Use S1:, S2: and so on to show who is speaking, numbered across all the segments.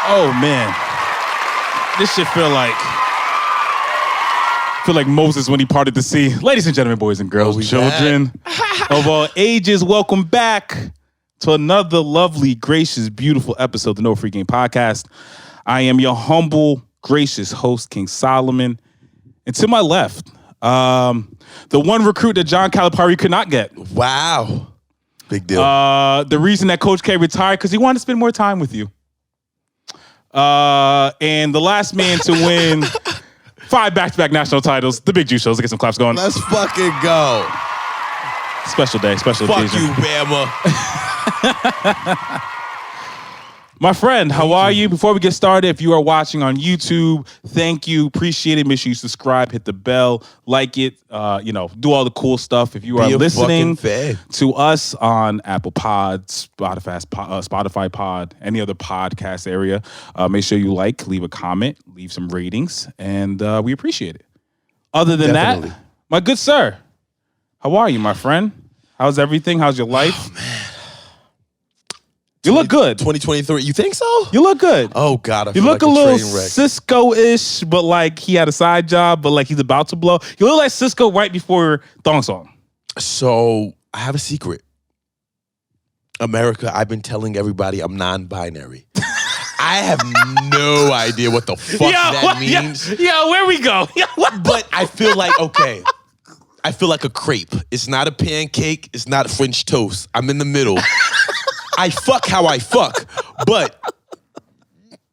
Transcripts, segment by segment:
S1: Oh man, this shit feel like Moses when he parted the sea. Ladies and gentlemen, boys and girls, children of all ages, welcome back to another lovely, gracious, beautiful episode of the No Free Game Podcast. I am your humble, gracious host, King Solomon, and to my left, the one recruit that John Calipari could not get.
S2: Wow, big deal.
S1: The reason that Coach K retired because he wanted to spend more time with you. And the last man to win 5 back-to-back national titles, the Big Juice Shows. Let's get some claps going.
S2: Let's fucking go.
S1: Special day, special
S2: Fuck
S1: occasion.
S2: you, Bama.
S1: My friend, how are you? Before we get started, if you are watching on YouTube, thank you, appreciate it. Make sure you subscribe, hit the bell, like it, do all the cool stuff. If you are listening to us on Apple Pod, Spotify Pod, any other podcast area, make sure you leave a comment, leave some ratings, and we appreciate it. Other than that, my good sir, how are you, my friend? How's everything? How's your life?
S2: Oh, man.
S1: You look good.
S2: 2023. You think so?
S1: You look good.
S2: Oh, God.
S1: You look like a little Cisco-ish, but like he had a side job, but like he's about to blow. You look like Cisco right before Thong Song.
S2: So I have a secret. America, I've been telling everybody I'm non-binary. I have no idea what the fuck that means.
S1: Yeah, where we go?
S2: But I feel like, okay. I feel like a crepe. It's not a pancake. It's not French toast. I'm in the middle. I fuck how I fuck, but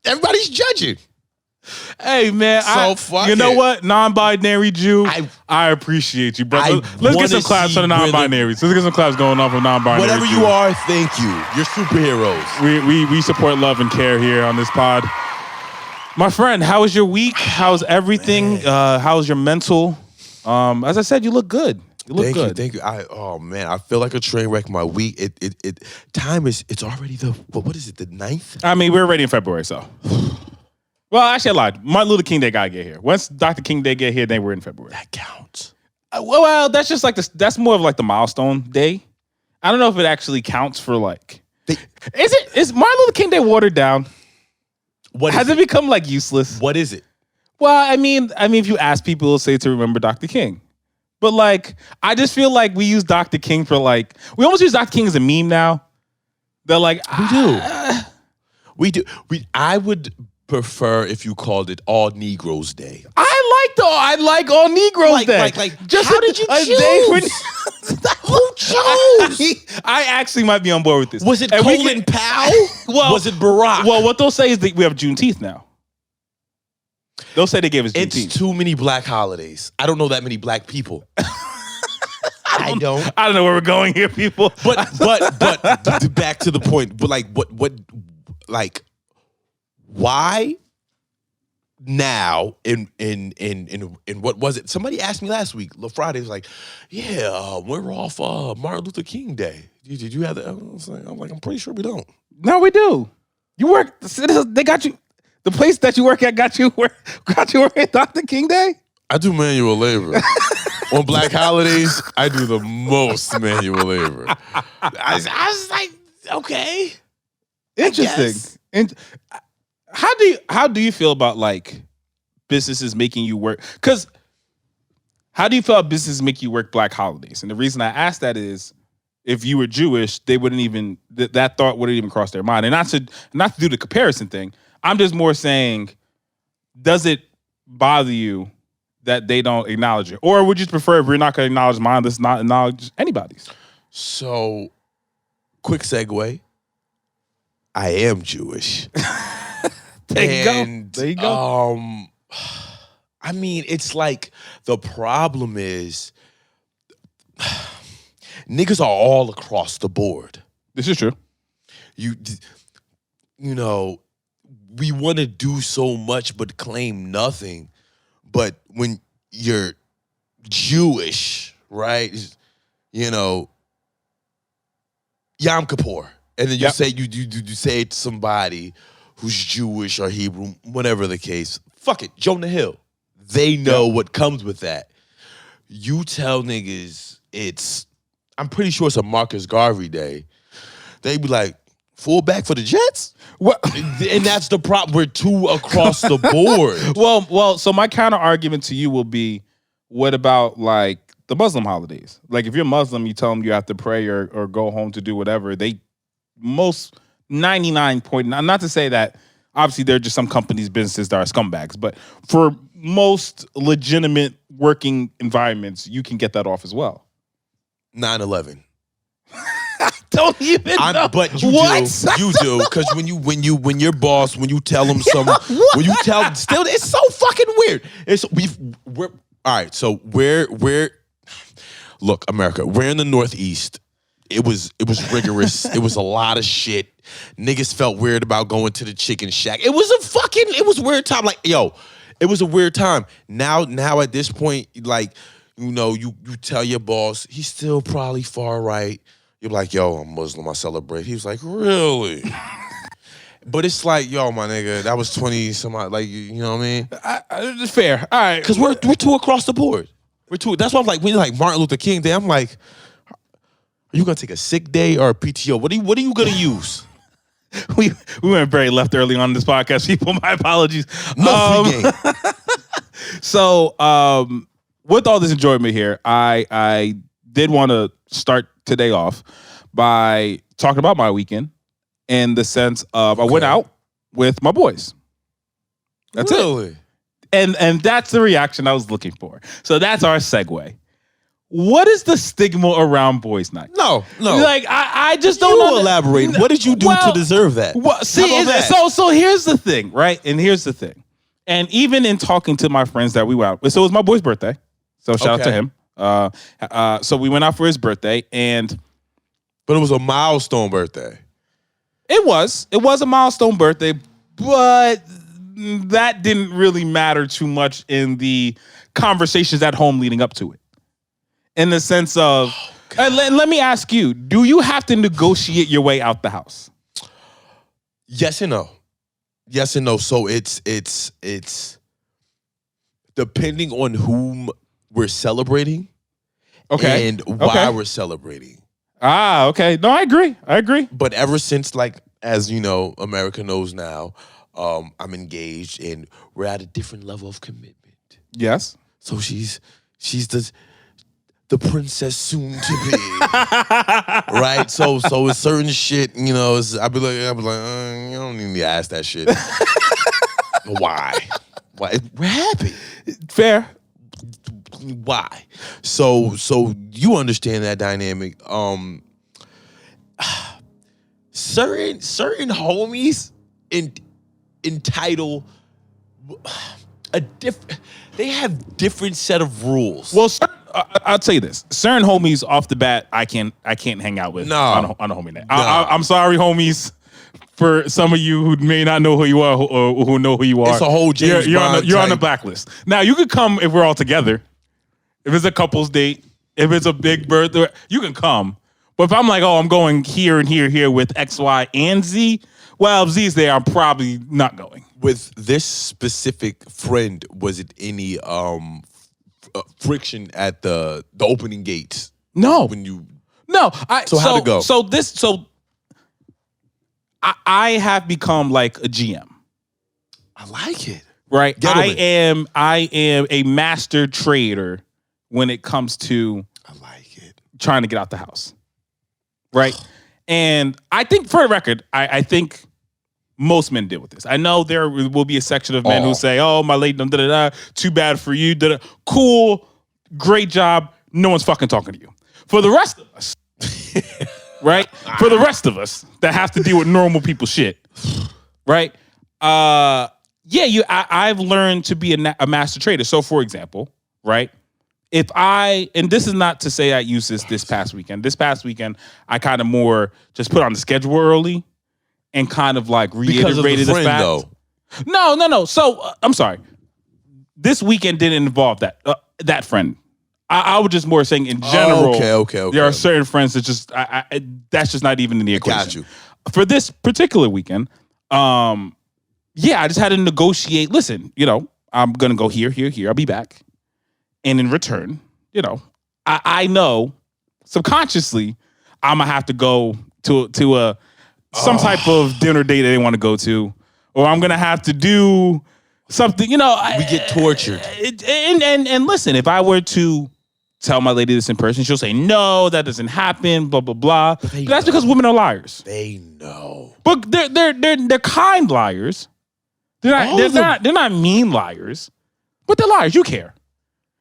S2: everybody's judging.
S1: Hey, man. You know what? Non-binary Jew, I appreciate you, brother. Let's get some claps for the non-binaries. Let's get some claps going on for non-binary
S2: Whatever
S1: Jew.
S2: you are, thank you. You're superheroes.
S1: We support love and care here on this pod. My friend, how was your week? How's everything? How's your mental? As I said, you look good. You look good.
S2: Thank you. I feel like a train wreck. My week. It's already what is it? The 9th?
S1: I mean, we're already in February, so. Well, actually, I lied. Martin Luther King Day gotta get here. Once Dr. King Day get here, then we're in February.
S2: That counts.
S1: Well, that's just like that's more of like the milestone day. I don't know if it actually counts for like. Is Martin Luther King Day watered down? Has it become like useless?
S2: What is it?
S1: Well, I mean, if you ask people, they'll say to remember Dr. King. But like, I just feel like we use Dr. King for like, we almost use Dr. King as a meme now. They're like,
S2: we do. I would prefer if you called it All Negroes Day.
S1: I like All Negroes Day.
S2: Just how did you choose? Who chose?
S1: I actually might be on board with this.
S2: Was it Colin Powell? Was it Barack?
S1: Well, what they'll say is that we have Juneteenth now. They'll say they gave us Juneteenth.
S2: It's too many black holidays. I don't know that many black people. I don't
S1: know where we're going here, people.
S2: But back to the point. But like why now in what was it? Somebody asked me last week. Friday was like, we're off Martin Luther King Day. Did you have that? I'm like, I'm pretty sure we don't.
S1: No, we do. You work. They got you. The place that you work at got you working Dr. King Day?
S2: I do manual labor. On black holidays, I do the most manual labor. I was like, okay.
S1: Interesting. And how do you feel about like businesses making you work? Because how do you feel about businesses make you work black holidays? And the reason I ask that is if you were Jewish, they wouldn't even that thought wouldn't even cross their mind. And not to do the comparison thing. I'm just more saying, does it bother you that they don't acknowledge it? Or would you prefer if we're not going to acknowledge mine, let's not acknowledge anybody's?
S2: So, quick segue. I am Jewish.
S1: There you go.
S2: I mean, it's like the problem is niggas are all across the board.
S1: This is true.
S2: You know, we want to do so much but claim nothing. But when you're Jewish, right? You know, Yom Kippur, and then you say you say it to somebody who's Jewish or Hebrew, whatever the case. Fuck it, Jonah Hill. They know what comes with that. You tell niggas I'm pretty sure it's a Marcus Garvey day. They be like, fullback for the Jets?
S1: Well,
S2: And that's the problem. We're too across the board.
S1: well. So my counter argument to you will be, what about like the Muslim holidays? Like if you're Muslim, you tell them you have to pray or go home to do whatever. They most 99.9. Not to say that obviously there are just some companies, businesses that are scumbags, but for most legitimate working environments, you can get that off as well.
S2: 9/11.
S1: Don't even know.
S2: But you do, because when your boss, when you tell them when you tell still, it's so fucking weird. We're all right. So we're look, America. We're in the Northeast. It was rigorous. It was a lot of shit. Niggas felt weird about going to the chicken shack. It was a weird time. Like, yo, it was a weird time. Now at this point, like, you tell your boss, he's still probably far right. You're like, yo, I'm Muslim, I celebrate. He was like, really? But it's like, yo, my nigga, that was 20 some odd, like, you know what I mean?
S1: It's fair. All right.
S2: Because we're too across the board. That's why I'm like, when like Martin Luther King Day, I'm like, are you gonna take a sick day or a PTO? What are you gonna use?
S1: We went very left early on this podcast, people. My apologies.
S2: No free game.
S1: So, with all this enjoyment here, I did want to start today off by talking about my weekend in the sense of I went out with my boys. That's it. And that's the reaction I was looking for. So that's our segue. What is the stigma around boys' night?
S2: No.
S1: Like I just don't
S2: know. Elaborate. What did you do to deserve that?
S1: Well, see, so here's the thing, right? And here's the thing. And even in talking to my friends that we went out, so it was my boy's birthday. So shout out to him. So we went out for his birthday,
S2: but it was a milestone birthday.
S1: It was a milestone birthday, but that didn't really matter too much in the conversations at home leading up to it. In the sense of, let me ask you, do you have to negotiate your way out the house?
S2: Yes and no. So it's depending on whom we're celebrating,
S1: okay,
S2: and why we're celebrating.
S1: Ah, okay. No, I agree.
S2: But ever since, like, as you know, America knows now, I'm engaged and we're at a different level of commitment.
S1: Yes.
S2: So she's the princess soon to be, right? So it's certain shit, I'd be like, you don't need to ask that shit. Why? We're happy.
S1: Fair.
S2: Why? So you understand that dynamic. Certain homies entitle they have different set of rules.
S1: Well, I'll tell you this: certain homies off the bat, I can't hang out with on a homie night. I'm sorry, homies. For some of you who may not know who you are or who know who you are,
S2: it's a whole James Bond
S1: you're on the blacklist. Now you could come if we're all together. If it's a couple's date, if it's a big birthday, you can come. But if I'm like, I'm going here and here with X, Y, and Z, well, if Z's there, I'm probably not going.
S2: With this specific friend, was it any friction at the opening gates?
S1: No.
S2: So how'd it go?
S1: So I have become like a GM.
S2: I like it.
S1: Right?
S2: Gentlemen.
S1: I am a master trader when it comes to trying to get out the house. Right? And I think, for the record, I think most men deal with this. I know there will be a section of men who say, my lady, too bad for you. Cool, great job. No one's fucking talking to you. For the rest of us, right? For the rest of us that have to deal with normal people shit, right? I've learned to be a master trader. So, for example, right? And this is not to say I used this past weekend. This past weekend, I kind of more just put on the schedule early and kind of like reiterated the fact. Though. No. So I'm sorry. This weekend didn't involve that friend. I was just more saying in general.
S2: Okay.
S1: There are certain friends that just that's just not even in the equation.
S2: Got you.
S1: For this particular weekend, I just had to negotiate. Listen, I'm gonna go here. I'll be back. And in return, I know subconsciously I'm gonna have to go to some type of dinner date that they want to go to, or I'm gonna have to do something. You know,
S2: We get tortured.
S1: And listen, if I were to tell my lady this in person, she'll say no, that doesn't happen. Blah blah blah. But that's because women are liars.
S2: They know,
S1: but they're kind liars. They're not mean liars, but they're liars. You care.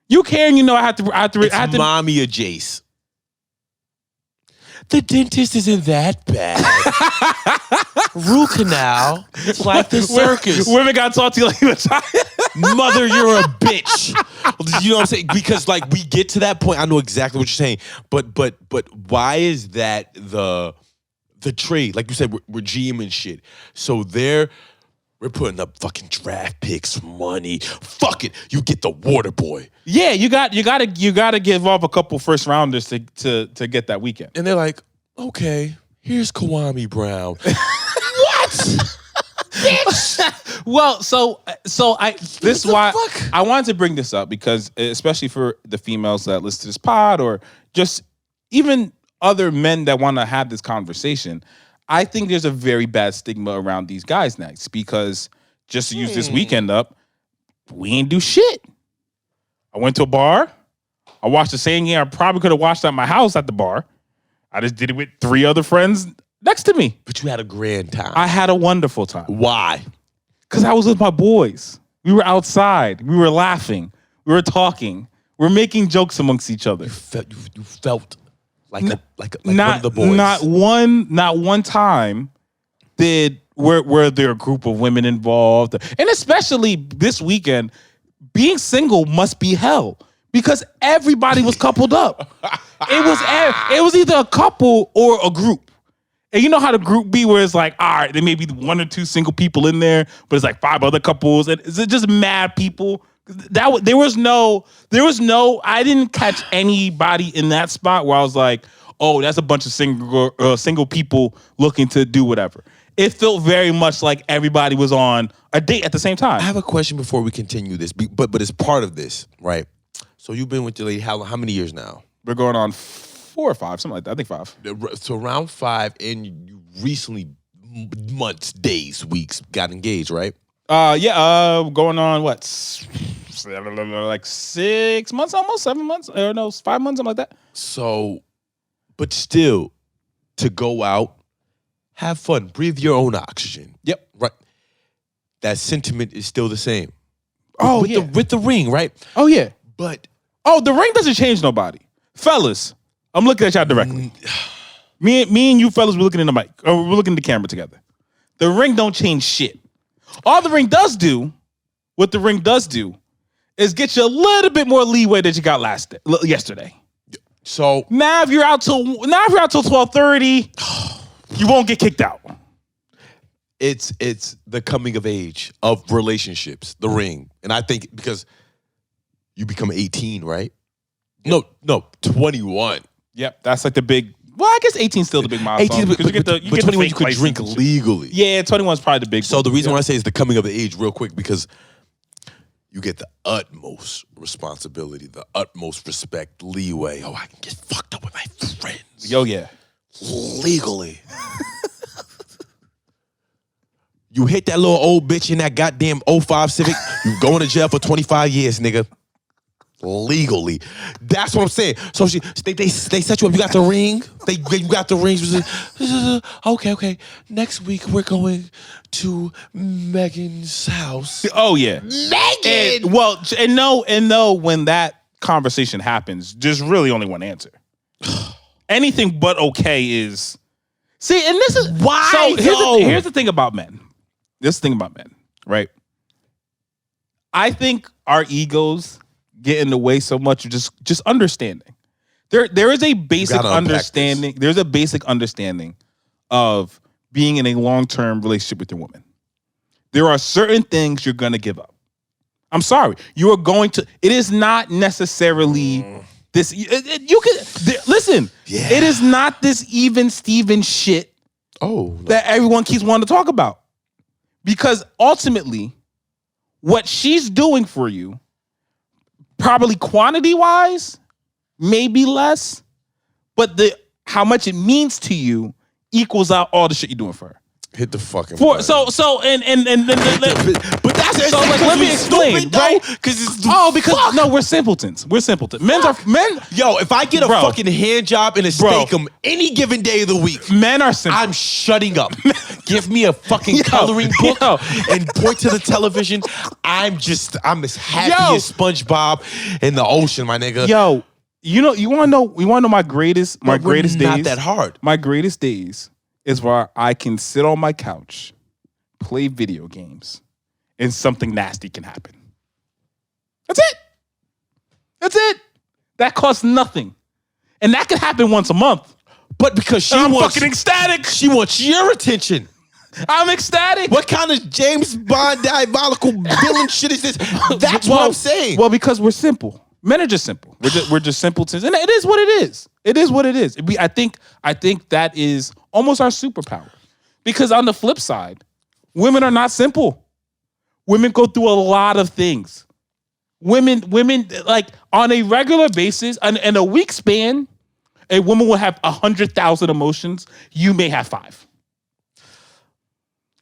S1: You care, and you know I have to.
S2: It's mommy or Jace. The dentist isn't that bad. Root canal. It's like the circus.
S1: Women got to talk to you like you're a child.
S2: Mother, you're a bitch. You know what I'm saying? Because like we get to that point. I know exactly what you're saying. But why is that the trade? Like you said, we're GM and shit. So we're putting up fucking draft picks, money. Fuck it, you get the water boy.
S1: Yeah, you got to give off a couple first rounders to get that weekend.
S2: And they're like, okay, here's Kwame Brown. What? Bitch.
S1: Well, so this is why
S2: fuck?
S1: I wanted to bring this up, because especially for the females that listen to this pod, or just even other men that want to have this conversation, I think there's a very bad stigma around these guys nights, because just to use this weekend up, we ain't do shit. I went to a bar. I watched the same game I probably could have watched at my house at the bar. I just did it with 3 other friends next to me.
S2: But you had a grand time.
S1: I had a wonderful time.
S2: Why?
S1: Because I was with my boys. We were outside. We were laughing. We were talking. We were making jokes amongst each other.
S2: You felt like one of the boys.
S1: Not one time were there a group of women involved. And especially this weekend, being single must be hell, because everybody was coupled up. It was either a couple or a group. And you know how the group be, where it's like, all right, there may be 1 or 2 single people in there, but it's like 5 other couples, and it's just mad people. There was no. I didn't catch anybody in that spot where I was like, oh, that's a bunch of single people looking to do whatever. It felt very much like everybody was on a date at the same time.
S2: I have a question before we continue this, but it's part of this, right? So you've been with your lady how many years now?
S1: We're going on 4 or 5, something like that. I think 5.
S2: So around 5, and you recently, months, days, weeks, got engaged, right?
S1: Going on what? Like 6 months, almost 7 months, or no, 5 months, something like that.
S2: So, but still, to go out, have fun, breathe your own oxygen.
S1: Yep.
S2: Right. That sentiment is still the same.
S1: Oh,
S2: with the ring, right?
S1: Oh, yeah.
S2: But
S1: the ring doesn't change nobody. Fellas, I'm looking at y'all directly. Me and you fellas, we're looking in the mic. Or we're looking at the camera together. The ring don't change shit. All the ring does do, is get you a little bit more leeway that you got yesterday.
S2: So
S1: now if you're out till 12:30, you won't get kicked out.
S2: It's the coming of age of relationships, the ring. And I think because you become 18, right? No, 21.
S1: Yep, that's like the big. Well, I guess 18 is still the big milestone.
S2: 18, but 21 you could drink
S1: license.
S2: legally.
S1: Yeah, 21 is probably the big.
S2: So the reason why I say is the coming of age, real quick, because you get the utmost responsibility, the utmost respect, leeway. Oh, I can get fucked up with my friends.
S1: Yo, yeah,
S2: legally. You hit that little old bitch in that goddamn 05 Civic, you going to jail for 25 years, nigga. Legally. That's what I'm saying. So they set you up. You got the ring. You got the rings. Okay. Next week we're going to Megan's house.
S1: Oh yeah,
S2: Megan.
S1: And no. When that conversation happens, there's really only one answer. Anything but okay is. See, and this is
S2: why.
S1: So here's the thing about men. Right? I think our egos get in the way so much of just understanding. There is a basic understanding. There's a basic understanding of being in a long-term relationship with your woman. There are certain things you're going to give up. I'm sorry. You are going to. It is not necessarily this. Listen. Yeah. It is not this even Steven shit. That everyone keeps wanting to talk about, because ultimately, what she's doing for you, probably quantity-wise, maybe less, but how much it means to you equals out all the shit you're doing for her.
S2: Hit the fucking
S1: For
S2: button.
S1: so
S2: but that's
S1: so like let me explain, right?
S2: Because it's
S1: because no, we're simpletons. We're simpletons. Men.
S2: Yo, if I get a fucking hand job and a steak any given day of the week,
S1: men are simple.
S2: I'm shutting up. Give me a fucking coloring book and point to the television. I'm as happy as SpongeBob in the ocean, my nigga.
S1: Yo, you wanna know my greatest days?
S2: Not that hard.
S1: My greatest days is where I can sit on my couch, play video games, and something nasty can happen. That's it. That costs nothing. And that can happen once a month.
S2: But because
S1: I'm fucking ecstatic.
S2: She wants your attention.
S1: I'm ecstatic.
S2: What kind of James Bond diabolical villain shit is this? That's what I'm saying.
S1: Well, because we're simple. Men are just simple. We're just simpletons, and it is what it is. It is what it is. I think that is almost our superpower. Because on the flip side, women are not simple. Women go through a lot of things. Women like on a regular basis, in a week span, a woman will have 100,000 emotions. You may have 5,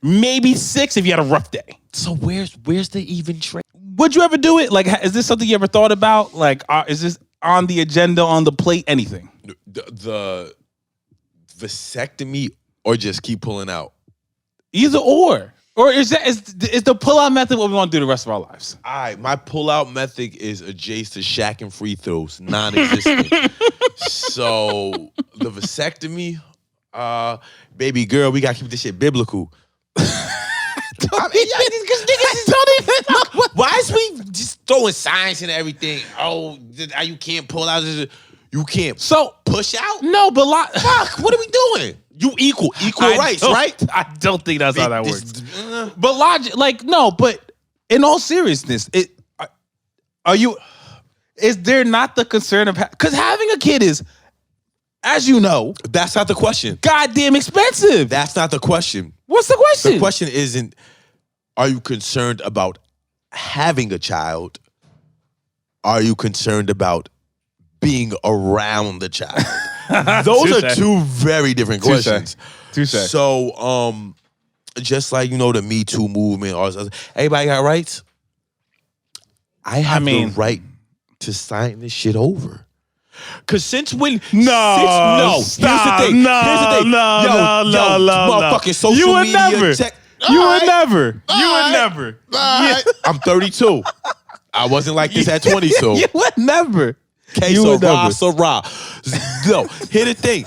S1: maybe 6 if you had a rough day.
S2: So where's the even trade?
S1: Would you ever do it? Like, is this something you ever thought about? Like, is this on the agenda, on the plate, anything?
S2: The vasectomy or just keep pulling out?
S1: Either or. Or is the pull-out method what we want to do the rest of our lives?
S2: All right, my pull-out method is adjacent to Shaq and free throws, non-existent. So the vasectomy, baby girl, we got to keep this shit biblical. Why is we just throwing science and everything? Oh, you can't pull out. You can't push out?
S1: No, but
S2: fuck, what are we doing? You equal rights, right?
S1: I don't think that's how that works. But logic, like, no, but in all seriousness, is there not the concern of, because having a kid is, as you know,
S2: that's not the question.
S1: Goddamn expensive.
S2: That's not the question.
S1: What's the question?
S2: The question isn't, are you concerned about having a child? Are you concerned about being around the child? Those are two very different questions.
S1: Touché.
S2: So, just like, the Me Too movement, everybody got rights. I have the right to sign this shit over. Cause since when?
S1: No.
S2: Here's the thing. Motherfucking social
S1: you would
S2: media.
S1: Never. You would never.
S2: I'm 32. I wasn't like this at 22.
S1: You would never.
S2: Sarah. No, hear the thing.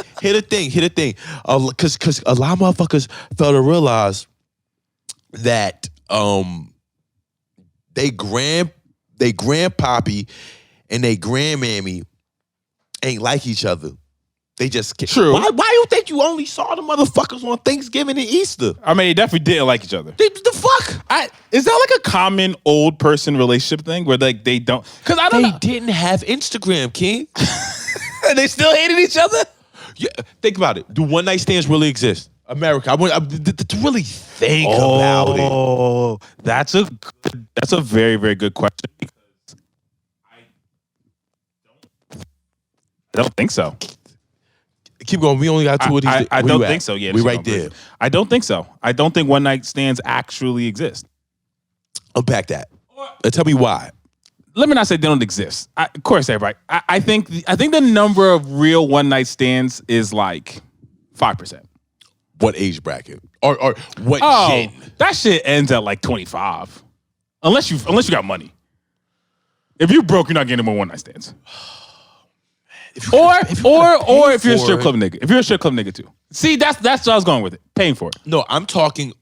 S2: Cause a lot of motherfuckers fail to realize that they grandpappy and they grandmammy ain't like each other. They just can't.
S1: True.
S2: Why you think you only saw the motherfuckers on Thanksgiving and Easter?
S1: I mean, they definitely didn't like each other.
S2: The fuck?
S1: Is that like a common old person relationship thing where like they don't? Because I don't know.
S2: They didn't have Instagram, King.
S1: And they still hated each other?
S2: Yeah, think about it. Do one night stands really exist? America. I want to really think about it.
S1: Oh, that's a very, very good question. Because I don't think so.
S2: Keep going. We only got 2 of these.
S1: I don't think so. Yeah,
S2: we right there.
S1: I don't think so. I don't think one night stands actually exist.
S2: Unpack that. Tell me why.
S1: Let me not say they don't exist. Of course, everybody. I think the number of real one night stands is like 5%.
S2: What age bracket? Or what gen?
S1: That shit ends at like 25. Unless you got money. If you're broke, you're not getting more one night stands. Or if you're a strip club nigga. If you're a strip club nigga too. See, that's what I was going with it. Paying for it.
S2: No, I'm talking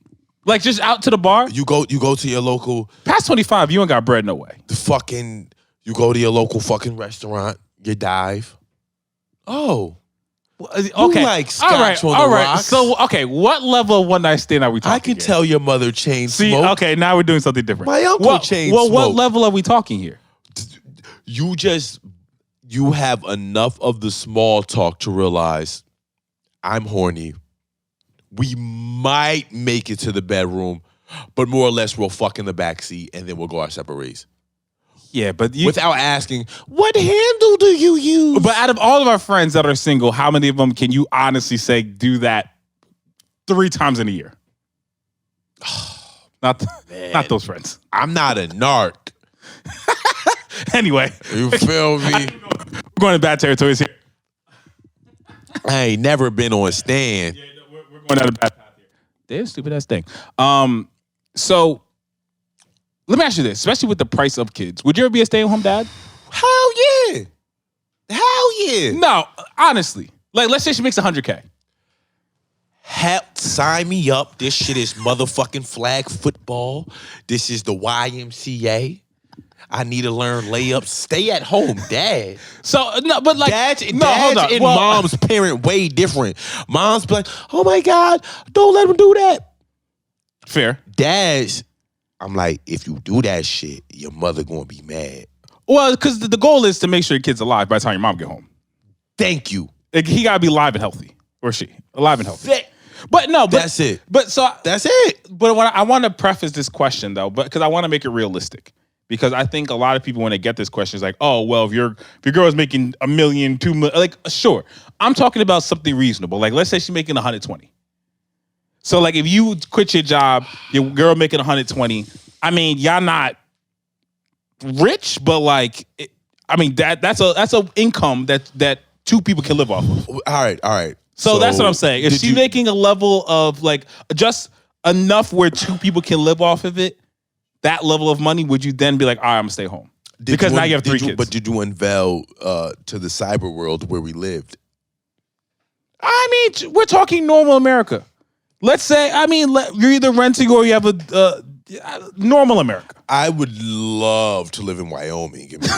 S1: like just out to the bar.
S2: You go to your local.
S1: Past 25, you ain't got bread, no way.
S2: You go to your local fucking restaurant, you dive. Oh.
S1: Okay.
S2: Who likes scotch on the rocks?
S1: So, okay, what level of one night stand are we talking?
S2: I can tell your mother chain
S1: smoke.
S2: See,
S1: okay, now we're doing something different.
S2: My uncle chain smoke.
S1: What level are we talking here?
S2: You have enough of the small talk to realize I'm horny. We might make it to the bedroom, but more or less we'll fuck in the backseat and then we'll go our separate ways.
S1: Yeah, but
S2: without asking, what handle do you use?
S1: But out of all of our friends that are single, how many of them can you honestly say do that 3 times in a year. Not those friends.
S2: I'm not a narc.
S1: Anyway.
S2: You feel me?
S1: We're going to bad territories here.
S2: I ain't never been on stand.
S1: Yeah, we're going down a bad path here. Damn stupid ass thing. So let me ask you this, especially with the price of kids. Would you ever be a stay-at-home dad?
S2: Hell yeah. Hell yeah.
S1: No, honestly. Like, let's say she makes $100K.
S2: Hell, sign me up. This shit is motherfucking flag football. This is the YMCA. I need to learn layups. Stay at home, dad.
S1: So no, but like
S2: dads
S1: hold on.
S2: and mom's parent way different. Mom's be like, oh my God, don't let him do that.
S1: Fair.
S2: Dads, I'm like, if you do that shit, your mother gonna be mad.
S1: Well, because the goal is to make sure your kid's alive by the time your mom get home.
S2: Thank you.
S1: Like, he gotta be alive and healthy, or she alive and healthy. But no,
S2: that's it.
S1: But so
S2: that's it.
S1: But I want to preface this question though, because I want to make it realistic. Because I think a lot of people, when they get this question, is like, oh, well, if your girl is making $1 million, $2 million, like, sure. I'm talking about something reasonable. Like, let's say she's making 120. So, like, if you quit your job, your girl making 120, I mean, y'all not rich, but like, that's a income that 2 people can live off of.
S2: All right.
S1: So that's what I'm saying. If she's making a level of like just enough where 2 people can live off of it, that level of money, would you then be like, all right, I'm gonna stay home? Because now you have 3 kids.
S2: But did you unveil to the cyber world where we lived?
S1: I mean, we're talking normal America. Let's say, you're either renting or you have a normal America.
S2: I would love to live in Wyoming. Give me a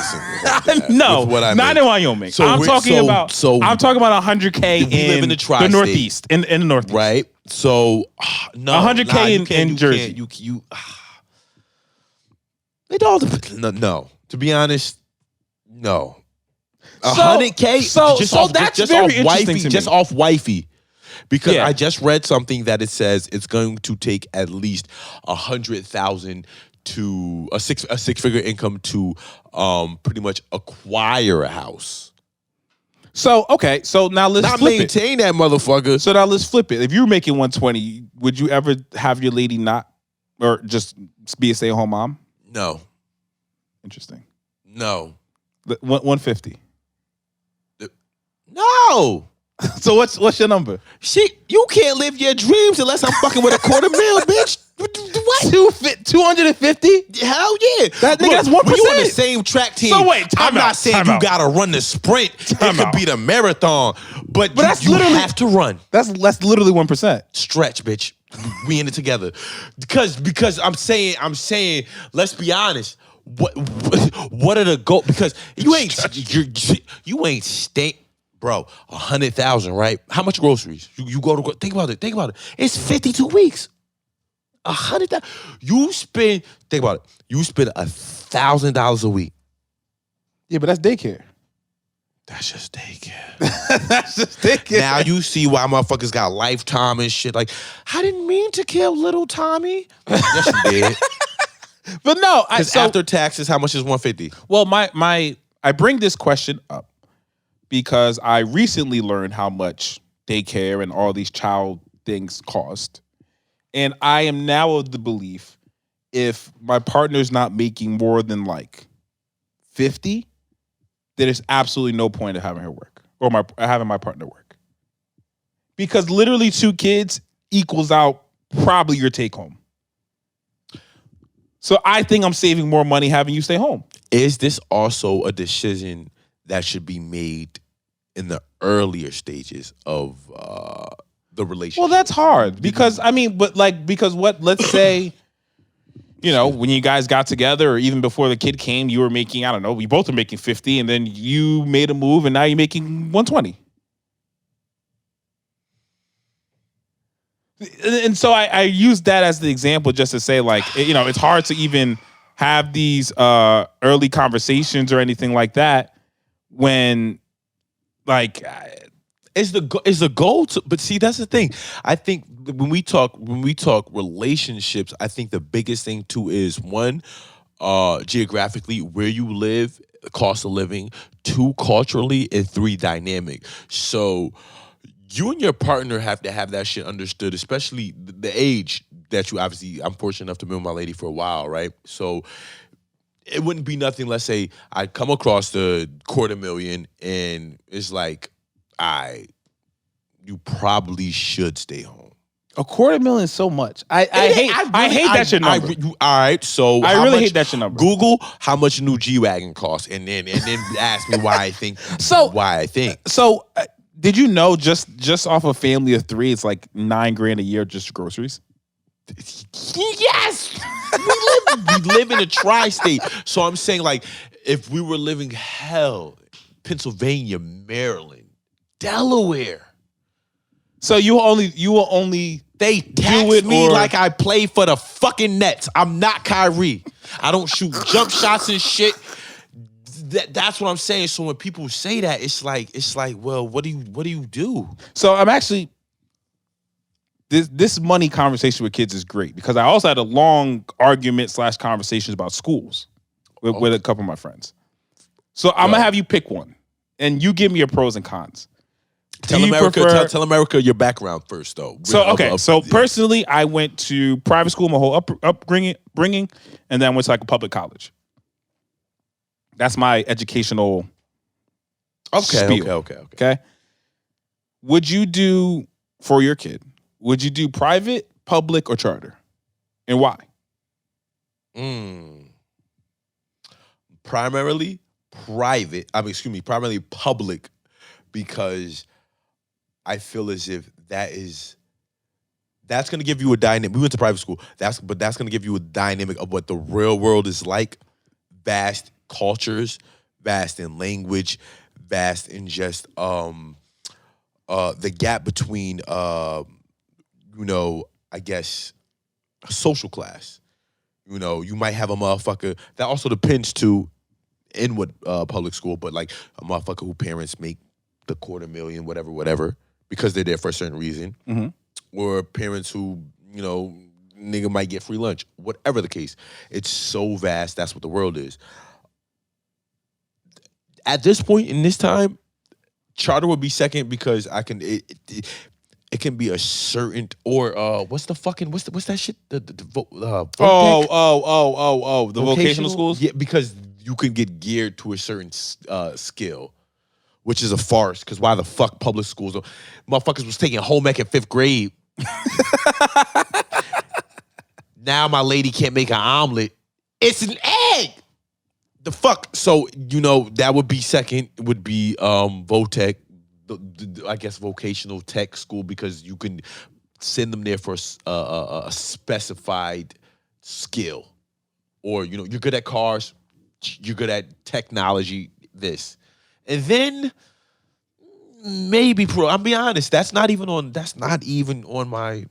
S2: single
S1: no, not in Wyoming. So I'm talking about 100K in the Northeast, in the Northeast,
S2: right? So no,
S1: 100K in Jersey.
S2: You it all depends. No, to be honest, no. 100K. So that's very interesting to me. Just off wifey. Because I just read something that it says it's going to take at least 100,000 to a six-figure income to pretty much acquire a house.
S1: So okay, so now let's flip it.
S2: Maintain that motherfucker.
S1: So now let's flip it. If you're making 120, would you ever have your lady not, or just be a stay-at-home mom?
S2: No.
S1: Interesting.
S2: No.
S1: 150.
S2: No.
S1: So what's your number?
S2: You can't live your dreams unless I'm fucking with $250,000, bitch. What?
S1: 250?
S2: Hell yeah.
S1: That's 1%.
S2: When you on the same track team,
S1: so wait,
S2: I'm not saying you gotta run the sprint. It could be the marathon, but you have to run.
S1: That's literally 1%.
S2: Stretch, bitch. We in it together. Because I'm saying, let's be honest. What are the goals? Because you ain't staying. Bro, 100,000, right? How much groceries? You go to think about it. It's 52 weeks. 100,000. Think about it. You spend $1,000 a week.
S1: Yeah, but that's daycare.
S2: That's just daycare. Now you see why motherfuckers got Lifetime and shit. Like, I didn't mean to kill little Tommy. Yes, you did.
S1: But no,
S2: after taxes, how much is 150?
S1: Well, I bring this question up because I recently learned how much daycare and all these child things cost. And I am now of the belief, if my partner's not making more than like 50, then there's absolutely no point of having her work or having my partner work. Because literally 2 kids equals out probably your take home. So I think I'm saving more money having you stay home.
S2: Is this also a decision that should be made in the earlier stages of the relationship?
S1: Well, that's hard because let's say, when you guys got together or even before the kid came, you were making, I don't know, we both were making 50 and then you made a move and now you're making 120. And so I use that as the example just to say, like, it's hard to even have these early conversations or anything like that when, like,
S2: is the goal to, but see, that's the thing. I think when we talk relationships, I think the biggest thing too is 1, geographically where you live, cost of living, 2, culturally, and 3, dynamic. So you and your partner have to have that shit understood, especially the age that you obviously. I'm fortunate enough to be with my lady for a while, right? So it wouldn't be nothing. Let's say I come across the $250,000 and it's like, you probably should stay home.
S1: $250,000 is so much. I hate that shit number.
S2: All right, so
S1: I really hate that shit number.
S2: Google how much a new G-Wagon costs, and then ask me why I think.
S1: So. Did you know just off a family of 3, it's like $9,000 a year just groceries?
S2: Yes, we live in a tri-state. So I'm saying, like, if we were living hell, Pennsylvania, Maryland, Delaware.
S1: So you will only
S2: they tax me like I play for the fucking Nets. I'm not Kyrie. I don't shoot jump shots and shit. That's what I'm saying. So when people say that, it's like, well, what do you do?
S1: So I'm actually this money conversation with kids is great because I also had a long argument / conversations about schools with a couple of my friends. So I'm gonna have you pick one, and you give me your pros and cons.
S2: Tell America your background first, though.
S1: So personally, I went to private school my whole upbringing, and then went to like a public college. That's my educational spiel. Okay. Would you do, for your kid, would you do private, public, or charter? And why?
S2: Primarily public, because I feel as if that's going to give you a dynamic. We went to private school. That's going to give you a dynamic of what the real world is like. Vast cultures, vast in language, vast in just the gap between I guess a social class. You might have a motherfucker that also depends too in what public school, but like a motherfucker who parents make the $250,000, whatever, because they're there for a certain reason, or parents who nigga might get free lunch, whatever the case. It's so vast. That's what the world is. At this point in this time, charter would be second because it can be a certain, or what's that shit? The
S1: vocational schools?
S2: Yeah, because you can get geared to a certain skill, which is a farce. Because why the fuck public schools? Motherfuckers was taking home ec in 5th grade. Now my lady can't make an omelet. It's an egg. The fuck? So, that would be second. It would be VOTEC, I guess vocational tech school, because you can send them there for a specified skill. Or, you're good at cars, you're good at technology, this. And then maybe pro. I'll be honest, that's not even on my,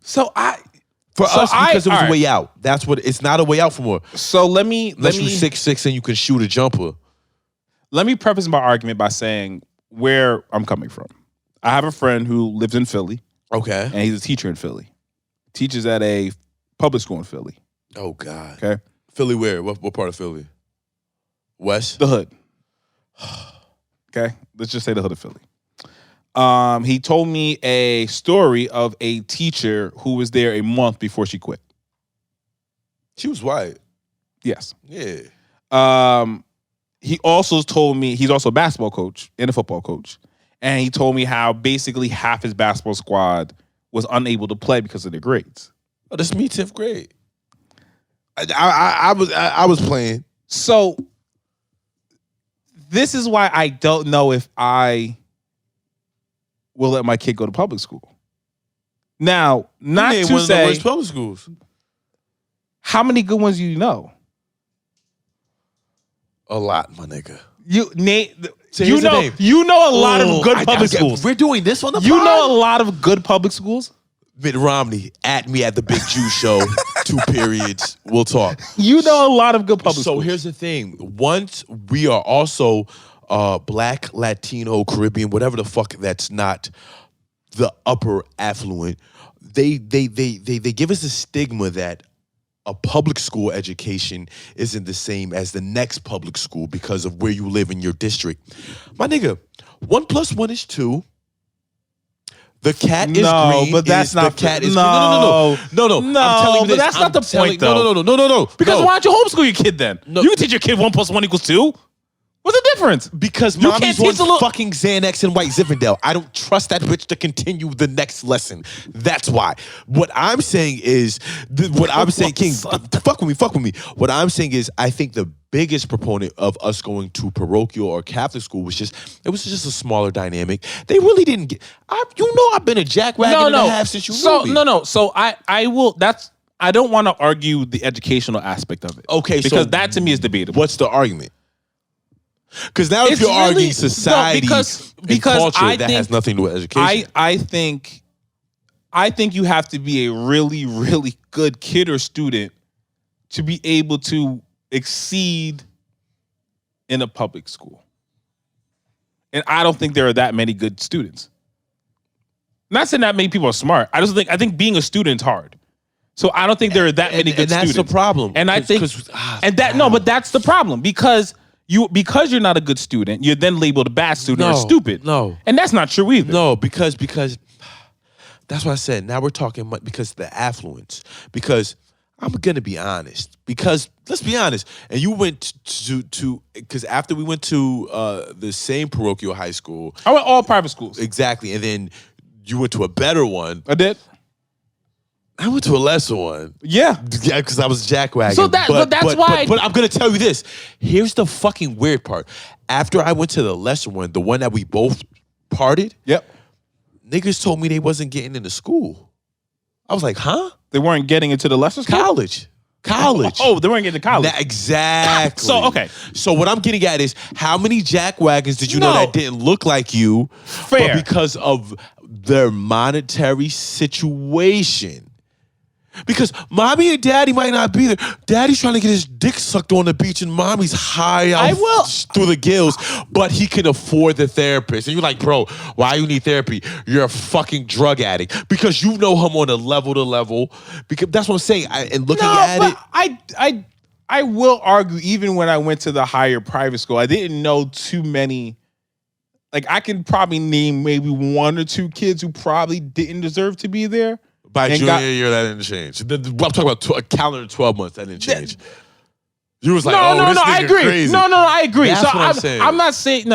S2: So For us, because it was a way out. That's what it's not a way out for more.
S1: So let me
S2: you 6'6" and you can shoot a jumper.
S1: Let me preface my argument by saying where I'm coming from. I have a friend who lives in Philly.
S2: Okay.
S1: And he's a teacher in Philly. Teaches at a public school in Philly.
S2: Oh God.
S1: Okay.
S2: Philly where? What part of Philly? West?
S1: The hood. Okay. Let's just say the hood of Philly. He told me a story of a teacher who was there a month before she quit.
S2: She was white.
S1: Yes.
S2: Yeah.
S1: He also told me he's also a basketball coach and a football coach. And he told me how basically half his basketball squad was unable to play because of their grades.
S2: Oh, that's me 10th grade. I was playing.
S1: So this is why I don't know if I will let my kid go to public school. Now, not to
S2: one
S1: say
S2: of the worst public schools.
S1: How many good ones do you know?
S2: A lot, my nigga.
S1: You know a lot of good public schools.
S2: We're doing this on the pod?
S1: You know a lot of good public schools?
S2: Mitt Romney, at me at the Big Jew Show, 2 periods. We'll talk.
S1: You know a lot of good public schools.
S2: So here's the thing. Once we are also Black, Latino, Caribbean, whatever the fuck that's not the upper affluent, they give us a stigma that a public school education isn't the same as the next public school because of where you live in your district. My nigga, 1 + 1 is 2. The cat is
S1: No,
S2: green.
S1: but that's not
S2: the cat is
S1: no.
S2: green. No.
S1: No,
S2: I'm telling you
S1: but
S2: this.
S1: that's not the point, though.
S2: No.
S1: Because why don't you homeschool your kid then?
S2: No.
S1: You can teach your kid 1 + 1 = 2. What's the difference?
S2: Because
S1: You
S2: mommy's
S1: can't teach
S2: on
S1: a little-
S2: fucking Xanax and White Zinfandel. I don't trust that bitch to continue the next lesson. That's why. What I'm saying is, King, fuck with me. What I'm saying is, I think the biggest proponent of us going to parochial or Catholic school was just a smaller dynamic. They really didn't get. I've been a jackwagon and a half since you knew me.
S1: No. So I will. I don't want to argue the educational aspect of it.
S2: Okay,
S1: because
S2: so
S1: that to me is debatable.
S2: What's the argument? Because now if you're arguing society and culture, that has nothing to do with education.
S1: I think you have to be a really, really good kid or student to be able to exceed in a public school. And I don't think there are that many good students. Not saying that many people are smart. I think being a student is hard. So I don't think there are that many good students.
S2: And that's the problem.
S1: And I think but that's the problem because you're not a good student, you're then labeled a bad student or stupid.
S2: No.
S1: And that's not true either.
S2: No, because that's what I said. Now we're talking because the affluence. Because I'm gonna be honest. Because let's be honest. And you went to because after we went to the same parochial high school.
S1: I went all private schools.
S2: Exactly. And then you went to a better one.
S1: I did.
S2: I went to a lesser one.
S1: Yeah,
S2: because I was jackwagon.
S1: So that's why.
S2: But I'm gonna tell you this. Here's the fucking weird part. After I went to the lesser one, the one that we both parted.
S1: Yep.
S2: Niggas told me they wasn't getting into school. I was like, huh?
S1: They weren't getting into the lesser school?
S2: College.
S1: Oh, they weren't getting to college.
S2: Exactly.
S1: So, okay.
S2: So what I'm getting at is how many jackwagons did you know that didn't look like you?
S1: Fair.
S2: But because of their monetary situation. Because mommy and daddy might not be there. Daddy's trying to get his dick sucked on the beach and mommy's high out through the gills, but he can afford the therapist. And you're like, bro, why you need therapy? You're a fucking drug addict. Because you know him on a level to level. Because that's what I'm saying.
S1: I will argue, even when I went to the higher private school, I didn't know too many. Like, I can probably name maybe 1 or 2 kids who probably didn't deserve to be there.
S2: By junior year, that didn't change. I'm talking about a calendar 12 months, that didn't change. You was like, this
S1: I
S2: nigga
S1: agree.
S2: crazy.
S1: No, I agree.
S2: That's what I'm saying.
S1: I'm not saying,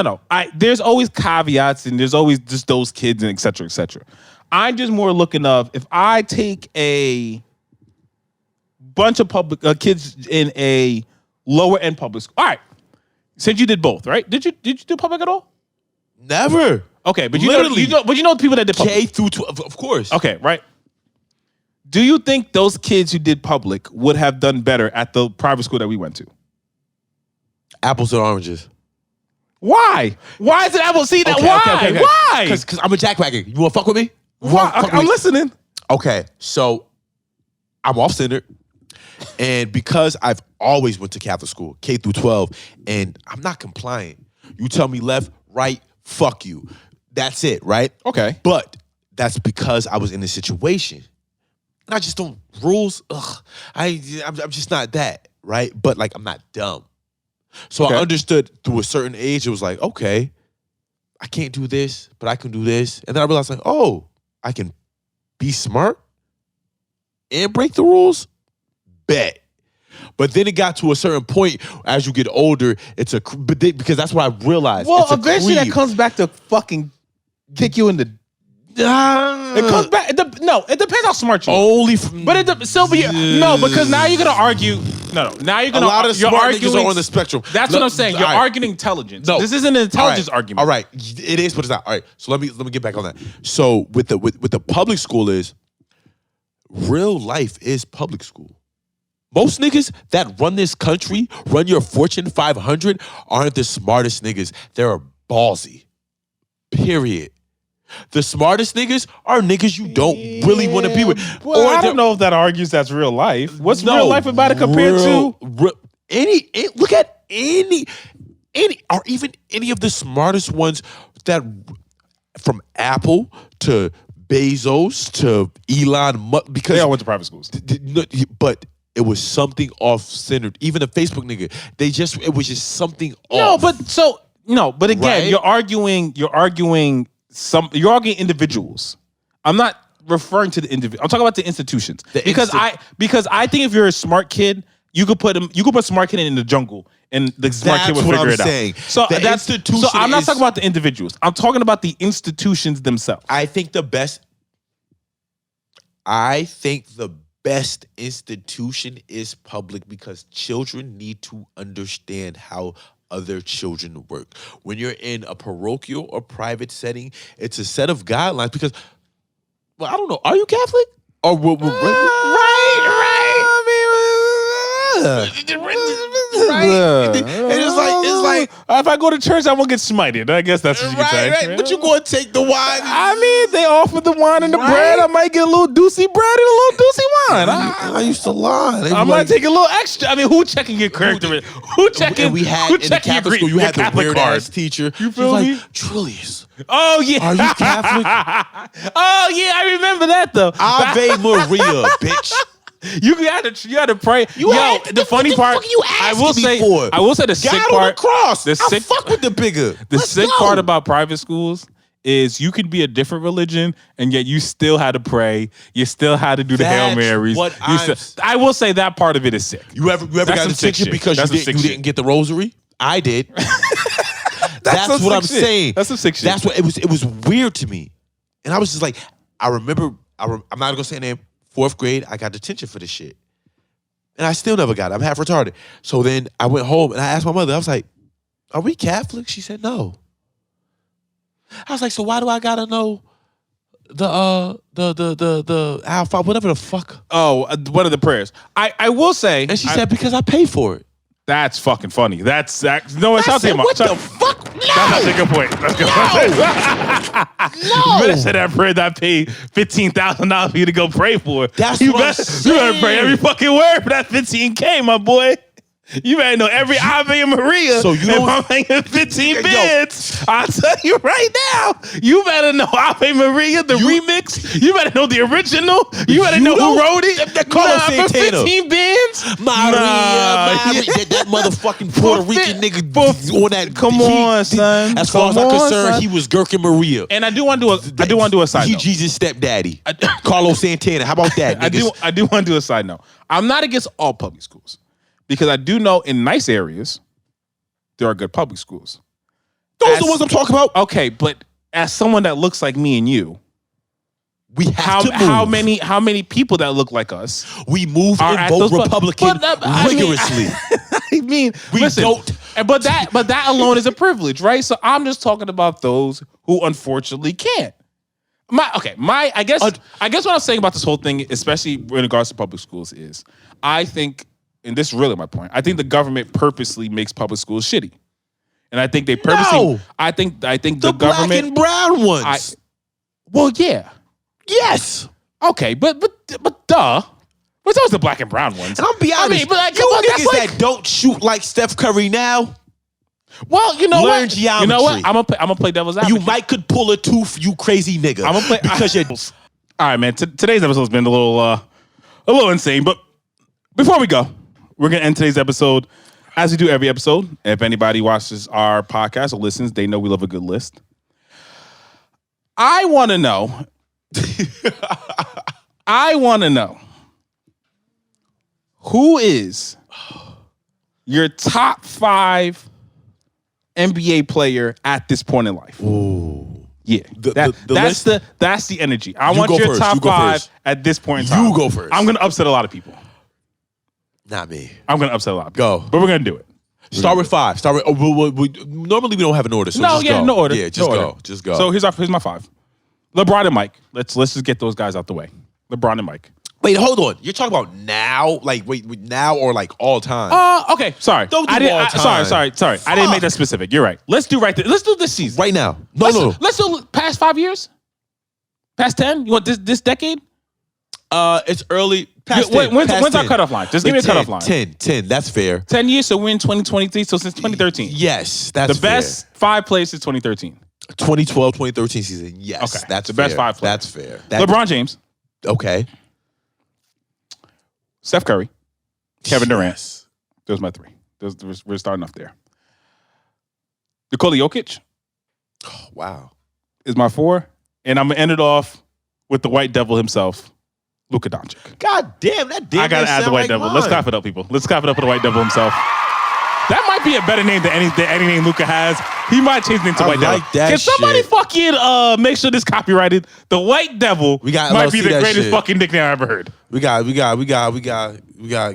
S1: there's always caveats and there's always just those kids and et cetera, et cetera. I'm just more looking of, if I take a bunch of public kids in a lower end public school. All right. Since you did both, right? Did you do public at all?
S2: Never.
S1: Okay, but you know the people that did public.
S2: K through 12, of course.
S1: Okay, right. Do you think those kids who did public would have done better at the private school that we went to?
S2: Apples and oranges.
S1: Why? Why is it apples? See that?
S2: Okay,
S1: why?
S2: okay.
S1: Why?
S2: Because I'm a jackwagon. You want to fuck with me?
S1: I'm listening.
S2: Okay, so I'm off-centered. And because I've always went to Catholic school, K through 12, and I'm not compliant. You tell me left, right, fuck you. That's it, right?
S1: Okay.
S2: But that's because I was in a situation. And I just don't rules. I'm just not that, right? But like I'm not dumb. So I understood through a certain age, it was like, okay, I can't do this, but I can do this. And then I realized like, oh, I can be smart and break the rules. Bet. But then it got to a certain point as you get older, because that's what I realized.
S1: Well, eventually that comes back to fucking kick you in the. It comes back. It depends how smart you are.
S2: Only from.
S1: But because now you're gonna argue. Now you're gonna.
S2: A lot of smart niggas are on the spectrum.
S1: That's what I'm saying. You're arguing intelligence. No, this isn't an intelligence argument.
S2: All right, it is, but it's not. All right, so let me get back on that. So with the public school is real life is public school. Most niggas that run this country, run your Fortune 500, aren't the smartest niggas. They're ballsy. Period. The smartest niggas are niggas you don't really want to be with.
S1: Well, I don't know if that argues that's real life. What's real life about it compared to
S2: look at any or even any of the smartest ones that from Apple to Bezos to Elon Musk, because
S1: they all went to private schools.
S2: But it was something off-centered. Even a Facebook nigga, it was just something off.
S1: But again,
S2: right?
S1: you're arguing individuals. I'm not referring to the individual. I'm talking about the institutions. Because I think if you're a smart kid, you could put smart kid in the jungle and the smart kid will figure it out. So so I'm not talking about the individuals. I'm talking about the institutions themselves.
S2: I think the best institution is public because children need to understand how other children work. When you're in a parochial or private setting, it's a set of guidelines because, well, I don't know. Are you Catholic? Or right. And it's like
S1: if I go to church, I'm gonna get smited. I guess that's what you can say.
S2: Right. But you gonna take the wine?
S1: I mean, they offer the wine and the bread. I might get a little doocy bread and a little doocy wine.
S2: I used to lie.
S1: I might take a little extra. I mean, who checking your character? Who checking?
S2: And we had in the Catholic school, you had the weird ass teacher.
S1: You feel me?
S2: Julius.
S1: Oh yeah.
S2: Are you Catholic?
S1: Oh yeah, I remember that though.
S2: Ave Maria, bitch.
S1: You had to pray. The funny part, I will say the sick part.
S2: On the cross.
S1: The sick,
S2: fuck with the bigger.
S1: The sick part about private schools is you could be a different religion and yet you still had to pray. You still had to do the Hail Marys. I will say that part of it is sick.
S2: You ever got detention because you didn't get the rosary? I did. That's what I'm saying.
S1: That's some sick shit.
S2: That's what it was weird to me, and I was just like, I remember. I'm not gonna say her name. 4th grade, I got detention for this shit. And I still never got it. I'm half retarded. So then I went home and I asked my mother, I was like, are we Catholic? She said, no. I was like, so why do I gotta know the alpha, whatever the fuck?
S1: Oh, one of the prayers. I will say.
S2: And she said, because I pay for it.
S1: That's fucking funny. No, it's out there,
S2: What the fuck? No.
S1: That's a good point. That's good.
S2: No.
S1: You better say that prayer that I paid $15,000 for you to go pray for.
S2: That's
S1: you
S2: what I'm saying.
S1: You better pray every fucking word for that $15K, my boy. You better know every Ave Maria.
S2: So you know
S1: I'm making 15 bids. I'll tell you right now. You better know Ave Maria, the remix. You better know the original. You better know who wrote it.
S2: That Carlos Santana.
S1: 15 bids.
S2: Maria. That motherfucking Puerto Rican nigga on that.
S1: Come on, son.
S2: As far as I'm concerned, he was Gherkin Maria.
S1: And I do want to do a side note.
S2: He Jesus' stepdaddy. Carlos Santana. How about that?
S1: I do want to do a side note. I'm not against all public schools. Because I do know in nice areas, there are good public schools.
S2: Those are the ones I'm talking about.
S1: Okay, but as someone that looks like me and you,
S2: we have to move.
S1: How many people that look like us?
S2: We move and vote Republican rigorously.
S1: But that alone is a privilege, right? So I'm just talking about those who unfortunately can't. I guess what I'm saying about this whole thing, especially in regards to public schools, is I think. And this is really my point. I think the government purposely makes public schools shitty, and I think they purposely. No. I think the government.
S2: Black and brown ones.
S1: Well, yeah.
S2: Yes.
S1: Okay, but duh. What's always the black and brown ones?
S2: And I'll be honest. You niggas that don't shoot like Steph Curry now.
S1: Well, you know
S2: learn
S1: what?
S2: geometry.
S1: You know what? I'm gonna play devil's advocate.
S2: You might could pull a tooth, you crazy nigga.
S1: I'm gonna play
S2: because you're.
S1: All right, man. Today's episode's been a little insane, but before we go. We're going to end today's episode as we do every episode. If anybody watches our podcast or listens, they know we love a good list. I want to know who is your top 5 NBA player at this point in life.
S2: Ooh.
S1: Yeah. That's the energy. I want your top 5 at this point in time.
S2: You go first.
S1: I'm going to upset a lot of people.
S2: Not me.
S1: I'm going to upset a lot of people.
S2: Go.
S1: But we're going to do it.
S2: Start with 5. Normally we don't have an order. So
S1: no order.
S2: Yeah, just go. Just go.
S1: So here's my 5. LeBron and Mike. Let's just get those guys out the way. LeBron and Mike.
S2: Wait, hold on. You're talking about now? Like, wait, now or like all time?
S1: Okay. Sorry.
S2: Don't do all time.
S1: Sorry. Fuck. I didn't make that specific. You're right. Let's do this season.
S2: Right now. No.
S1: Let's do past 5 years? Past 10? You want this decade?
S2: It's early. Past 10.
S1: When's our cutoff line? Just give me a cutoff line.
S2: 10. That's fair.
S1: 10 years, so we're in 2023, so since 2013.
S2: Yes, that's
S1: the best 5 players since 2013.
S2: 2012, 2013 season. Yes,
S1: okay.
S2: That's
S1: the best 5 players.
S2: That's fair.
S1: LeBron James.
S2: Okay.
S1: Steph Curry. Kevin Durant. Yes. Those are my 3. We're starting off there. Nikola Jokic.
S2: Oh, wow.
S1: Is my 4. And I'm going to end it off with the white devil himself, Luka Doncic.
S2: God damn, that damn.
S1: I gotta add the white devil. Let's clap it up, people. Let's clap it up for the white devil himself. That might be a better name than any name Luka has. He might change his name to White Devil. Can somebody fucking make sure this copyrighted? The White Devil might be the greatest fucking nickname I ever heard.
S2: We got.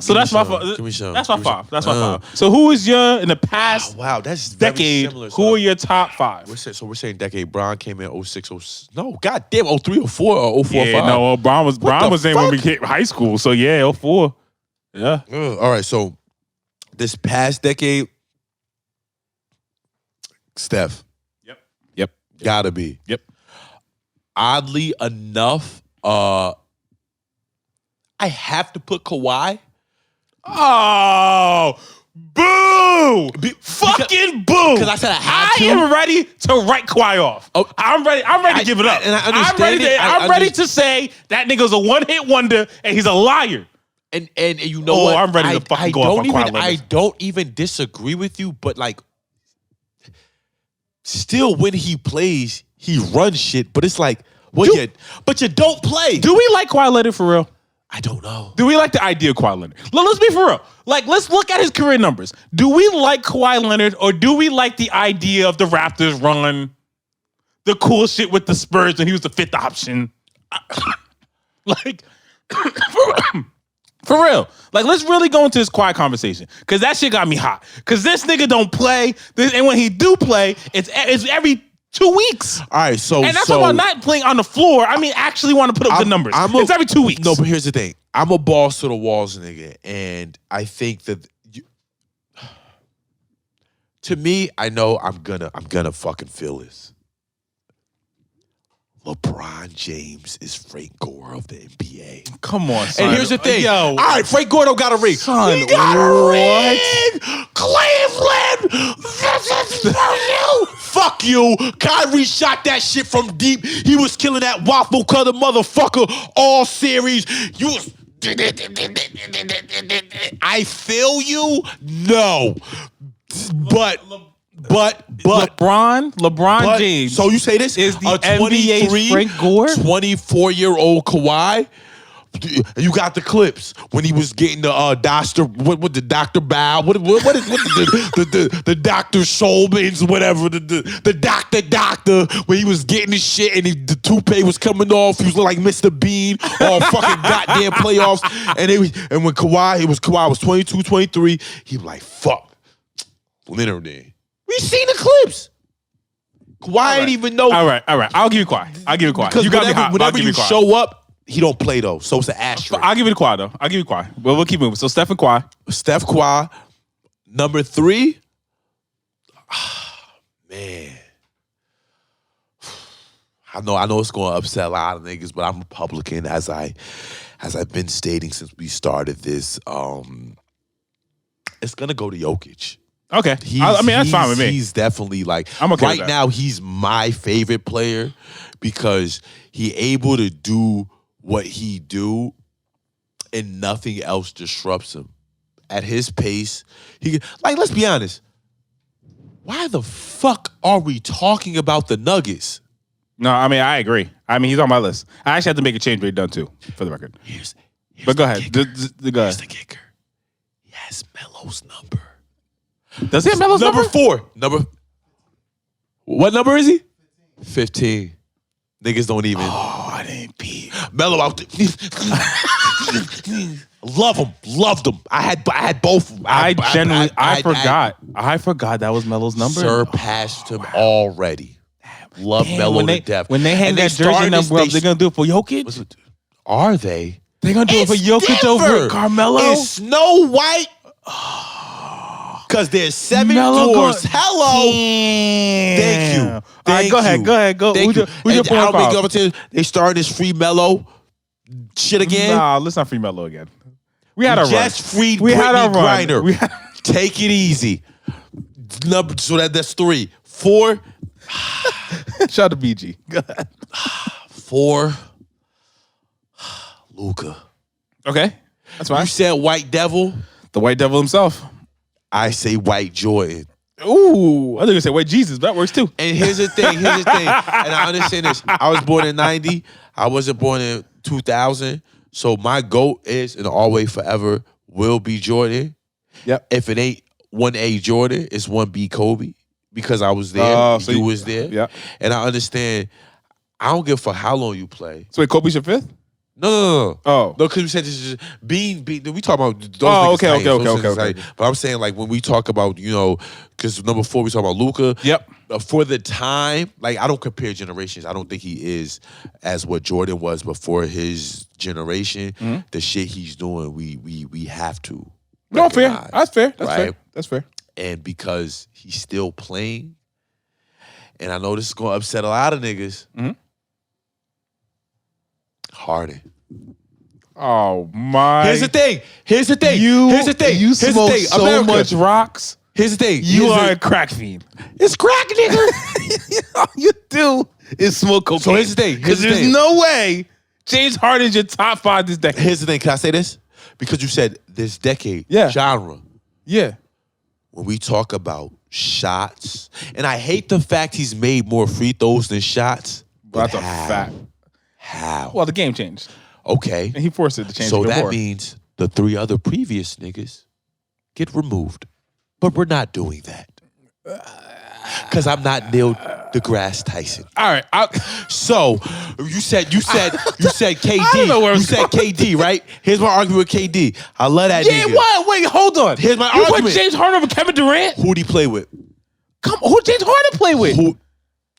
S1: So that's my five. That's my five. That's my five. So who is your in the past?
S2: Wow, that's
S1: decade.
S2: Similar,
S1: who are your top five?
S2: We're saying decade. Bron came in 06, 06. No, goddamn, 03, 04, or 04,
S1: yeah,
S2: 05.
S1: no, Bron was in when we hit high school. So yeah, 04. Yeah.
S2: All right, so. This past decade, Steph.
S1: Yep.
S2: Gotta be.
S1: Yep.
S2: Oddly enough, I have to put Kawhi.
S1: Oh, boo! Fucking boo!
S2: Because I said I had to.
S1: I am ready to write Kawhi off. Oh, I'm ready to give it up.
S2: And I understand
S1: I'm ready to say that nigga's a one-hit wonder and he's a liar.
S2: And you know what?
S1: I'm ready to fucking go off on Kawhi Leonard.
S2: I don't even disagree with you, but like, still when he plays, he runs shit. But it's like, but you don't play.
S1: Do we like Kawhi Leonard for real?
S2: I don't know.
S1: Do we like the idea of Kawhi Leonard? Let's be for real. Like, let's look at his career numbers. Do we like Kawhi Leonard or do we like the idea of the Raptors run, the cool shit with the Spurs when he was the fifth option? Like, for real. Like, let's really go into this Kawhi conversation. Because that shit got me hot. Because this nigga don't play. And when he do play, it's every 2 weeks.
S2: All right, so...
S1: And that's about not playing on the floor. I mean, actually want to put up good numbers. It's every 2 weeks.
S2: No, but here's the thing. I'm a balls to the walls nigga. And I think that... to me, I know I'm gonna fucking feel this. LeBron James is Frank Gore of the NBA.
S1: Come on, son.
S2: And here's the thing.
S1: Yo.
S2: All right, Frank Gore don't got a ring.
S1: Son,
S2: he got a ring. Cleveland, this is for you. Fuck you. Kyrie shot that shit from deep. He was killing that waffle cutter motherfucker all series. You was... I feel you? No. But
S1: LeBron James.
S2: So you say this
S1: is the NBA's Frank Gore?
S2: 24-year-old Kawhi. You got the clips when he was getting the doctor. What the Dr. Bow? What is the Dr. Shulman's whatever the doctor when he was getting his shit and the toupee was coming off. He was like Mr. Bean all fucking goddamn playoffs. And when Kawhi was 22, 23. He was like fuck Leonard then. We seen the clips. Kawhi ain't even know.
S1: All right. I'll give you Kawhi.
S2: Because
S1: you got me hot.
S2: Whenever you show up, he don't play though. So it's an asterisk.
S1: I'll give you the Kawhi though. I'll give you Kawhi. Well, we'll keep moving. So Steph and Kawhi.
S2: Steph, Kawhi. Number 3. Man. I know it's going to upset a lot of niggas, but I'm Republican as I've been stating since we started this. It's going to go to Jokic.
S1: Okay. That's fine with me.
S2: He's definitely like,
S1: I'm okay
S2: right now, he's my favorite player because he able to do what he do and nothing else disrupts him. At his pace, let's be honest. Why the fuck are we talking about the Nuggets?
S1: No, I agree. He's on my list. I actually had to make a change, but he's done too, for the record. But go ahead. Go ahead.
S2: Here's the kicker. He has Melo's number.
S1: Does he have Melo's number?
S2: Number 4. What number is he? 15. Niggas don't even.
S1: Oh, I didn't pee.
S2: Melo out there. Loved him. I had both.
S1: I forgot. I forgot that was Melo's number.
S2: Surpassed him already. Love Melo to death.
S1: When they hang that jersey number up, they're gonna do it for Jokic.
S2: Are they?
S1: They're gonna do it for Jokic over Carmelo.
S2: It's Snow White. Because there's 7 floors. Hello. Thank you.
S1: All right, go ahead. Go. Who's your point five?
S2: They started this free Melo shit again.
S1: Nah, let's not free Melo again. We had our run.
S2: Just freed Brittany Griner. Take it easy. So that's 3. 4.
S1: Shout out to BG. Go ahead.
S2: 4. Luka.
S1: Okay. That's fine.
S2: You said White Devil.
S1: The White Devil himself.
S2: I say White Jordan.
S1: Ooh, I think you say White Jesus. That works too.
S2: And here's the thing. And I understand this. I was born in 90. I wasn't born in 2000, so my GOAT is and always forever will be Jordan.
S1: Yep.
S2: If it ain't 1A Jordan, it's 1B Kobe because I was there.
S1: So
S2: you was there.
S1: Yeah.
S2: And I understand. I don't give a fuck how long you play.
S1: So wait, Kobe's your fifth?
S2: No.
S1: Oh.
S2: No, because we said this is just being we talk about those
S1: okay.
S2: But I'm saying like when we talk about, because number 4 we talk about Luka.
S1: Yep.
S2: For the time, like I don't compare generations. I don't think he is as what Jordan was before his generation.
S1: Mm-hmm.
S2: The shit he's doing, we have to.
S1: No, fair.
S2: recognize,
S1: That's fair. That's
S2: right?
S1: fair. That's fair.
S2: And because he's still playing, and I know this is gonna upset a lot of niggas.
S1: Mm-hmm.
S2: Harden.
S1: Oh my!
S2: Here's the thing.
S1: You smoke so much rocks.
S2: Here's the thing.
S1: You are a crack fiend.
S2: It's crack, nigga.
S1: All you do is smoke cocaine.
S2: So here's the thing.
S1: Because there's no way James Harden's your top 5 this decade.
S2: Here's the thing. Can I say this? Because you said this decade.
S1: Yeah.
S2: Genre.
S1: Yeah.
S2: When we talk about shots, and I hate the fact he's made more free throws than shots.
S1: But that's a fact.
S2: How?
S1: Well, the game changed.
S2: Okay.
S1: And he forced it to change.
S2: So
S1: even
S2: that
S1: more.
S2: means the 3 other previous niggas get removed. But we're not doing that. Because I'm not Neil deGrasse Tyson.
S1: All right.
S2: So you said KD.
S1: I don't know where
S2: you said KD, right? Here's my argument with KD. I love that nigga.
S1: What? Wait, hold on.
S2: Here's my
S1: you
S2: argument.
S1: put James Harden over Kevin Durant?
S2: Who'd he play with?
S1: Who James Harden play with?
S2: Who?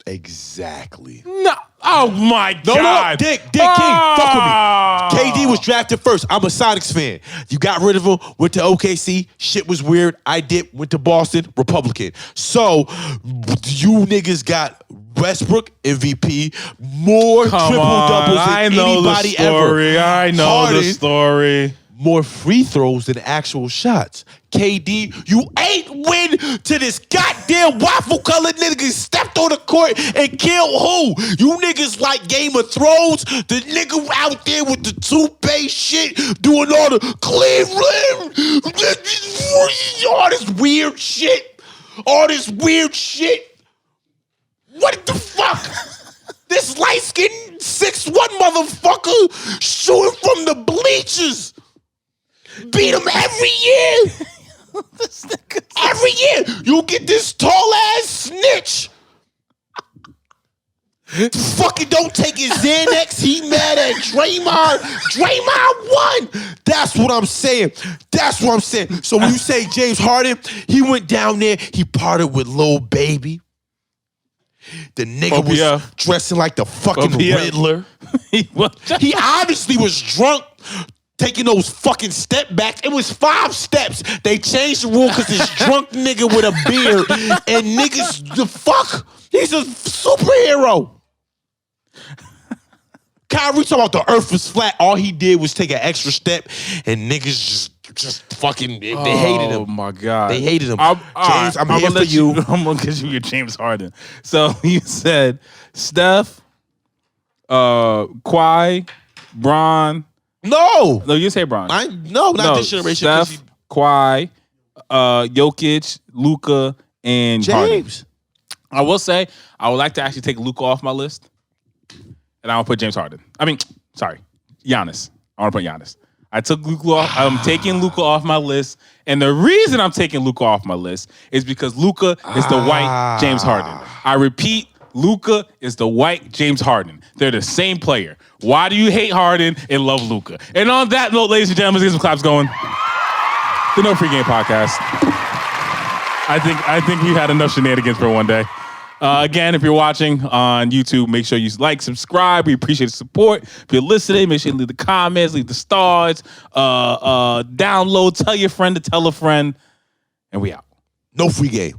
S2: Exactly.
S1: No. Oh my
S2: No,
S1: God.
S2: Dick King, fuck with me. KD was drafted first. I'm a Sonics fan. You got rid of him, went to OKC. Shit was weird. I went to Boston, Republican. So you niggas got Westbrook MVP, more triple doubles than anybody ever.
S1: I know
S2: Harden,
S1: the story.
S2: more free throws than actual shots. KD, you ain't win to this goddamn waffle colored nigga stepped on the court and killed who? You niggas like Game of Thrones? The nigga out there with the toothpaste shit doing all the Cleveland, all this weird shit. All this weird shit. What the fuck? This light-skinned 6'1" motherfucker shooting from the bleachers. Beat him every year. Every year. You get this tall ass snitch. Fucking don't take his Xanax. He mad at Draymond. Draymond won. That's what I'm saying. That's what I'm saying. So when you say James Harden, he went down there, he parted with Lil Baby. The nigga was dressing like the fucking Riddler. He obviously was drunk, taking those fucking step backs. It was 5 steps. They changed the rule because this drunk nigga with a beard and niggas, the fuck? He's a superhero. Kyrie talking about the earth was flat. All he did was take an extra step and niggas just fucking, they hated him.
S1: Oh my God.
S2: They hated him.
S1: James,
S2: I'm here for you.
S1: I'm going to get you your James Harden. So you said Steph, Kawhi, Bron.
S2: No,
S1: you say Bron.
S2: Not this generation.
S1: Steph, Kawhi, Jokic, Luka, and
S2: James.
S1: Harden. I will say, I would like to actually take Luka off my list. And I will put James Harden. Giannis. I want to put Giannis. I took Luka off. I'm taking Luka off my list. And the reason I'm taking Luka off my list is because Luka is the white James Harden. I repeat, Luka is the white James Harden. They're the same player. Why do you hate Harden and love Luka? And on that note, ladies and gentlemen, let's get some claps going. The No Free Game Podcast. I think we've had enough shenanigans for one day. Again, if you're watching on YouTube, make sure you like, subscribe. We appreciate the support. If you're listening, make sure you leave the comments, leave the stars, download, tell your friend to tell a friend, and we out.
S2: No free game.